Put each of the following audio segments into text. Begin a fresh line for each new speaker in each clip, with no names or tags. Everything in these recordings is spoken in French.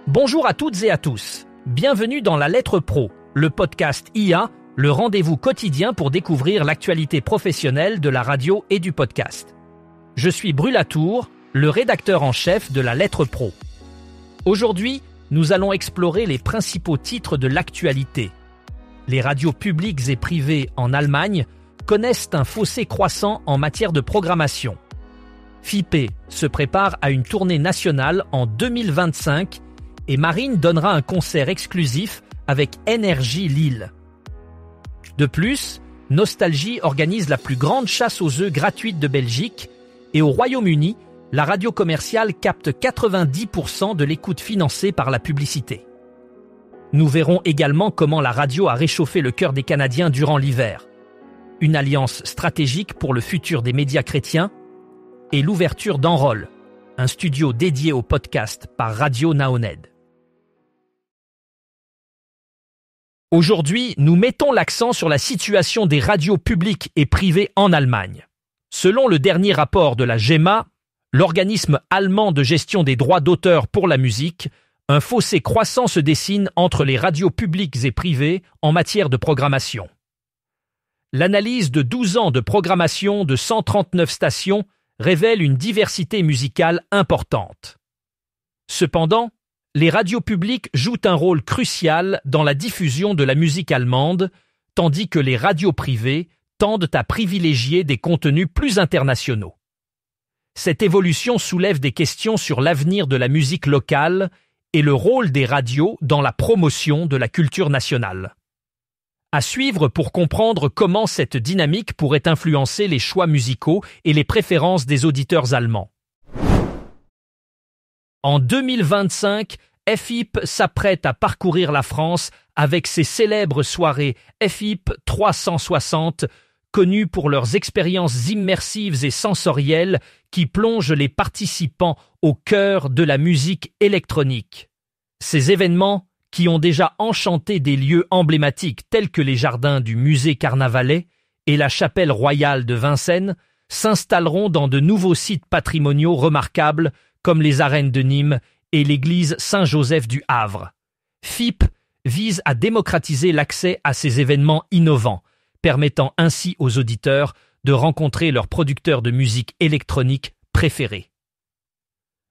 Bonjour à toutes et à tous. Bienvenue dans La Lettre Pro, le podcast IA, le rendez-vous quotidien pour découvrir l'actualité professionnelle de la radio et du podcast. Je suis Brulatour, le rédacteur en chef de La Lettre Pro. Aujourd'hui, nous allons explorer les principaux titres de l'actualité. Les radios publiques et privées en Allemagne connaissent un fossé croissant en matière de programmation. FIPE se prépare à une tournée nationale en 2025 et Marine donnera un concert exclusif avec Energy Lille. De plus, Nostalgie organise la plus grande chasse aux œufs gratuite de Belgique et au Royaume-Uni, la radio commerciale capte 90% de l'écoute financée par la publicité. Nous verrons également comment la radio a réchauffé le cœur des Canadiens durant l'hiver. Une alliance stratégique pour le futur des médias chrétiens et l'ouverture d'Enroll, un studio dédié au podcast par Radio Naoned. Aujourd'hui, nous mettons l'accent sur la situation des radios publiques et privées en Allemagne. Selon le dernier rapport de la GEMA, l'organisme allemand de gestion des droits d'auteur pour la musique, un fossé croissant se dessine entre les radios publiques et privées en matière de programmation. L'analyse de 12 ans de programmation de 139 stations révèle une diversité musicale importante. Cependant, les radios publiques jouent un rôle crucial dans la diffusion de la musique allemande, tandis que les radios privées tendent à privilégier des contenus plus internationaux. Cette évolution soulève des questions sur l'avenir de la musique locale et le rôle des radios dans la promotion de la culture nationale. À suivre pour comprendre comment cette dynamique pourrait influencer les choix musicaux et les préférences des auditeurs allemands. En 2025, FIP s'apprête à parcourir la France avec ses célèbres soirées FIP 360, connues pour leurs expériences immersives et sensorielles qui plongent les participants au cœur de la musique électronique. Ces événements, qui ont déjà enchanté des lieux emblématiques tels que les jardins du musée Carnavalet et la chapelle royale de Vincennes, s'installeront dans de nouveaux sites patrimoniaux remarquables comme les arènes de Nîmes et l'église Saint-Joseph du Havre. FIP vise à démocratiser l'accès à ces événements innovants, permettant ainsi aux auditeurs de rencontrer leurs producteurs de musique électronique préférés.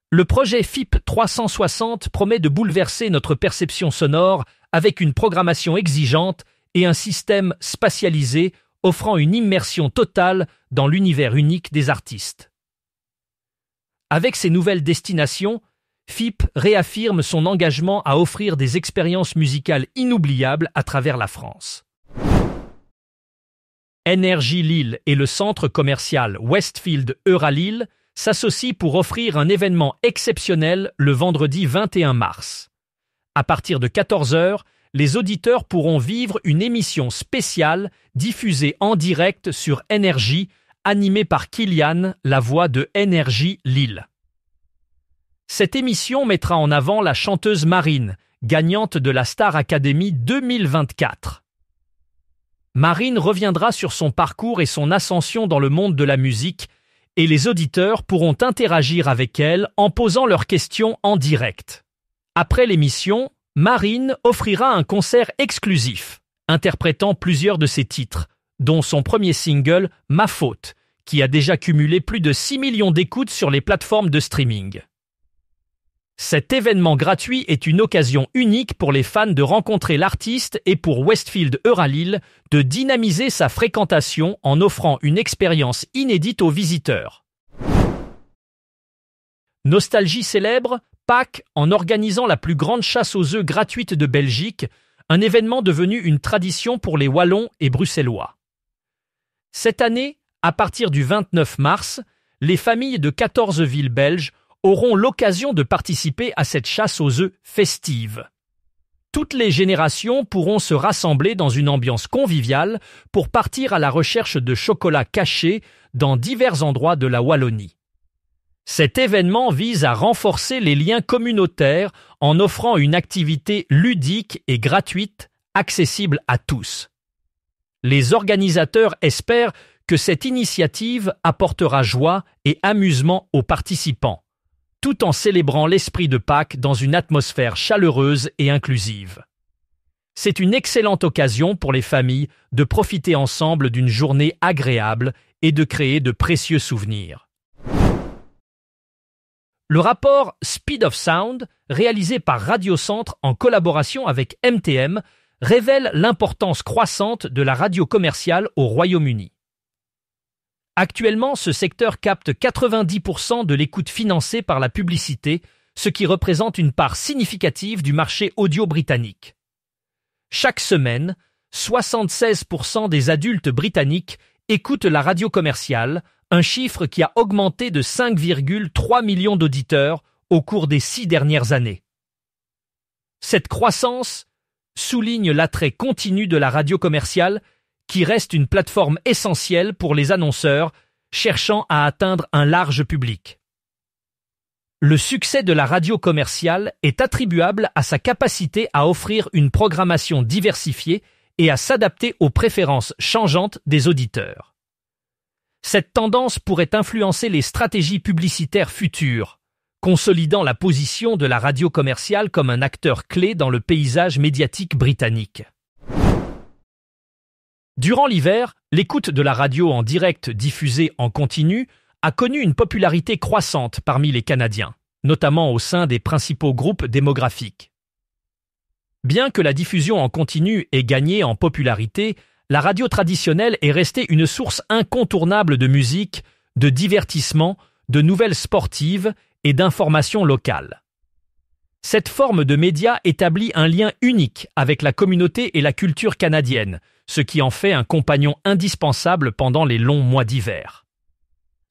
Le projet FIP 360 promet de bouleverser notre perception sonore avec une programmation exigeante et un système spatialisé offrant une immersion totale dans l'univers unique des artistes. Avec ces nouvelles destinations, FIP réaffirme son engagement à offrir des expériences musicales inoubliables à travers la France. Energy Lille et le centre commercial Westfield Euralille s'associent pour offrir un événement exceptionnel le vendredi 21 mars. À partir de 14h, les auditeurs pourront vivre une émission spéciale diffusée en direct sur Energy, animée par Kylian, la voix de Energy Lille. Cette émission mettra en avant la chanteuse Marine, gagnante de la Star Academy 2024. Marine reviendra sur son parcours et son ascension dans le monde de la musique, et les auditeurs pourront interagir avec elle en posant leurs questions en direct. Après l'émission, Marine offrira un concert exclusif, interprétant plusieurs de ses titres, dont son premier single « Ma faute », qui a déjà cumulé plus de 6 millions d'écoutes sur les plateformes de streaming. Cet événement gratuit est une occasion unique pour les fans de rencontrer l'artiste et pour Westfield Euralille de dynamiser sa fréquentation en offrant une expérience inédite aux visiteurs. Nostalgie célèbre Pâques en organisant la plus grande chasse aux œufs gratuite de Belgique, un événement devenu une tradition pour les Wallons et Bruxellois. Cette année, à partir du 29 mars, les familles de 14 villes belges auront l'occasion de participer à cette chasse aux œufs festive. Toutes les générations pourront se rassembler dans une ambiance conviviale pour partir à la recherche de chocolat caché dans divers endroits de la Wallonie. Cet événement vise à renforcer les liens communautaires en offrant une activité ludique et gratuite accessible à tous. Les organisateurs espèrent que cette initiative apportera joie et amusement aux participants, tout en célébrant l'esprit de Pâques dans une atmosphère chaleureuse et inclusive. C'est une excellente occasion pour les familles de profiter ensemble d'une journée agréable et de créer de précieux souvenirs. Le rapport Speed of Sound, réalisé par Radio Centre en collaboration avec MTM, révèle l'importance croissante de la radio commerciale au Royaume-Uni. Actuellement, ce secteur capte 90% de l'écoute financée par la publicité, ce qui représente une part significative du marché audio britannique. Chaque semaine, 76% des adultes britanniques écoutent la radio commerciale, un chiffre qui a augmenté de 5,3 millions d'auditeurs au cours des 6 dernières années. Cette croissance souligne l'attrait continu de la radio commerciale, qui reste une plateforme essentielle pour les annonceurs cherchant à atteindre un large public. Le succès de la radio commerciale est attribuable à sa capacité à offrir une programmation diversifiée et à s'adapter aux préférences changeantes des auditeurs. Cette tendance pourrait influencer les stratégies publicitaires futures, consolidant la position de la radio commerciale comme un acteur clé dans le paysage médiatique britannique. Durant l'hiver, l'écoute de la radio en direct diffusée en continu a connu une popularité croissante parmi les Canadiens, notamment au sein des principaux groupes démographiques. Bien que la diffusion en continu ait gagné en popularité, la radio traditionnelle est restée une source incontournable de musique, de divertissement, de nouvelles sportives et d'informations locales. Cette forme de média établit un lien unique avec la communauté et la culture canadienne, ce qui en fait un compagnon indispensable pendant les longs mois d'hiver.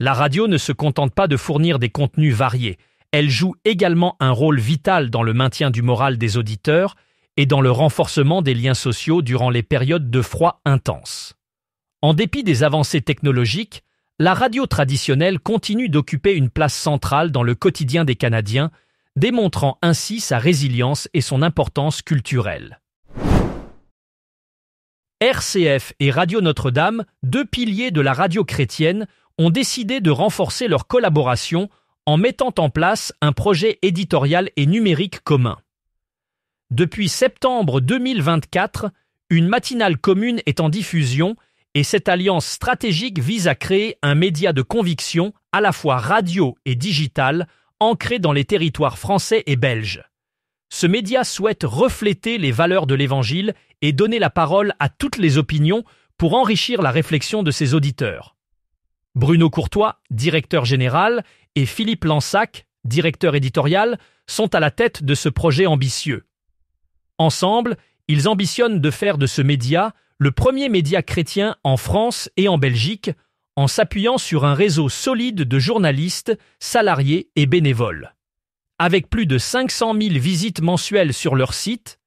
La radio ne se contente pas de fournir des contenus variés, elle joue également un rôle vital dans le maintien du moral des auditeurs et dans le renforcement des liens sociaux durant les périodes de froid intense. En dépit des avancées technologiques, la radio traditionnelle continue d'occuper une place centrale dans le quotidien des Canadiens, démontrant ainsi sa résilience et son importance culturelle. RCF et Radio Notre-Dame, deux piliers de la radio chrétienne, ont décidé de renforcer leur collaboration en mettant en place un projet éditorial et numérique commun. Depuis septembre 2024, une matinale commune est en diffusion et cette alliance stratégique vise à créer un média de conviction à la fois radio et digital ancré dans les territoires français et belges. Ce média souhaite refléter les valeurs de l'Évangile et donner la parole à toutes les opinions pour enrichir la réflexion de ses auditeurs. Bruno Courtois, directeur général, et Philippe Lansac, directeur éditorial, sont à la tête de ce projet ambitieux. Ensemble, ils ambitionnent de faire de ce média le premier média chrétien en France et en Belgique, en s'appuyant sur un réseau solide de journalistes, salariés et bénévoles. Avec plus de 500 000 visites mensuelles sur leur site,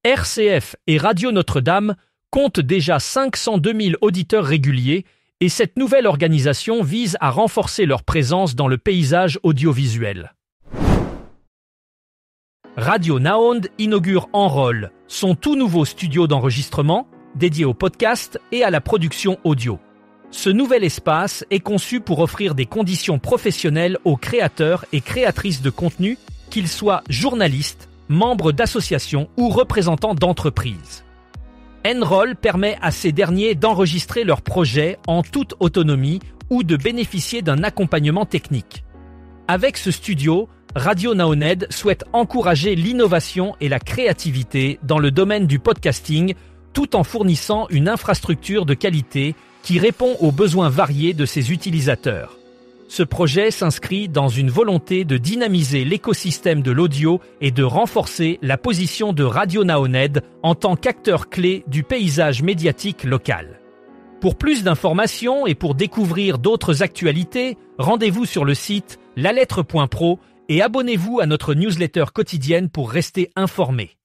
RCF et Radio Notre-Dame comptent déjà 502 000 auditeurs réguliers et cette nouvelle organisation vise à renforcer leur présence dans le paysage audiovisuel. Radio Naond inaugure Enroll, son tout nouveau studio d'enregistrement dédié au podcast et à la production audio. Ce nouvel espace est conçu pour offrir des conditions professionnelles aux créateurs et créatrices de contenu, qu'ils soient journalistes, membres d'associations ou représentants d'entreprises. Enroll permet à ces derniers d'enregistrer leurs projets en toute autonomie ou de bénéficier d'un accompagnement technique. Avec ce studio, Radio Naoned souhaite encourager l'innovation et la créativité dans le domaine du podcasting tout en fournissant une infrastructure de qualité qui répond aux besoins variés de ses utilisateurs. Ce projet s'inscrit dans une volonté de dynamiser l'écosystème de l'audio et de renforcer la position de Radio Naoned en tant qu'acteur clé du paysage médiatique local. Pour plus d'informations et pour découvrir d'autres actualités, rendez-vous sur le site lalettre.pro et abonnez-vous à notre newsletter quotidienne pour rester informé.